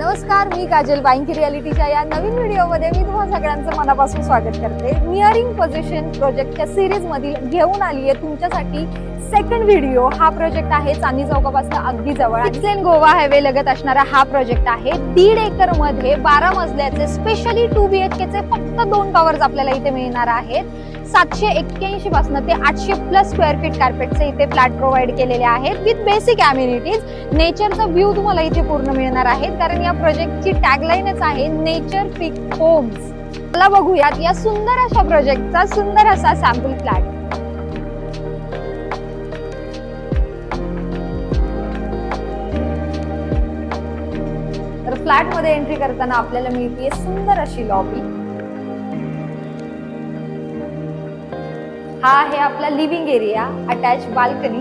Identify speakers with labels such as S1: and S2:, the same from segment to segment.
S1: नमस्कार, मी काजल बाईंकी रियालिटीच्या या नवीन व्हिडिओमध्ये मी तुम्हा सगळ्यांचं मनापासून स्वागत करते। नियरिंग पोझिशन प्रोजेक्टच्या सिरीज मधील घेऊन आली आहे तुमच्यासाठी सेकंड व्हिडिओ। हा प्रोजेक्ट आहे चांदी चौकापासून अगदी जवळ एक्सलेन गोवा हायवे लगत असणारा हा प्रोजेक्ट आहे। 1.5 एकर मध्ये 12 मजल्याचे स्पेशली 2 BHK चे फक्त 2 टॉवर्स आपल्याला इथे मिळणार आहेत। 781 पासून ते 800+ स्क्वेअर फीट कार्पेटचे इथे फ्लॅट प्रोव्हाइड केलेले आहेत विथ बेसिक अम्युनिटीज। नेचरचा व्ह्यू तुम्हाला इथे पूर्ण मिळणार आहे, कारण या प्रोजेक्टची टॅगलाईनच आहे नेचर पिक होम्स। चला बघूयात या सुंदर अशा प्रोजेक्टचा सुंदर असा सॅम्पल फ्लॅट। तर फ्लॅट मध्ये एंट्री करताना आपल्याला मिळते सुंदर अशी लॉबी। हा आहे आपला living area, attach balcony.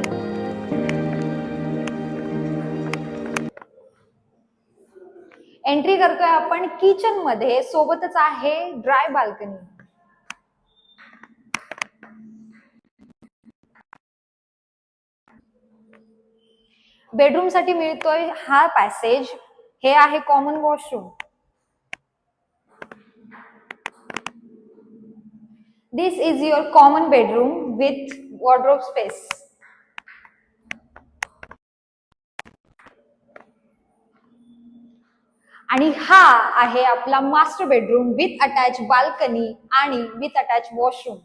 S1: Entry करतोय आपण किचन मध्ये, सोबतच आहे ड्राय बाल्कनी। बेडरूम साठी मिळतोय हा पॅसेज। हे आहे common washroom. This is your common bedroom with wardrobe space. आणि हा आहे आपला master bedroom with attach balcony आणि विथ अटॅच वॉशरूम।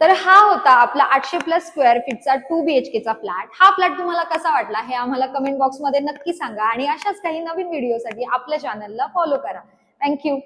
S1: तर हा होता आपला 800+ स्क्वेअर फीटचा 2 BHK चा फ्लॅट। हा फ्लॅट तुम्हाला कसा वाटला हे आम्हाला कमेंट बॉक्स मध्ये नक्की सांगा आणि अशाच काही नवीन व्हिडिओसाठी आपल्या चॅनलला फॉलो करा। थँक्यू।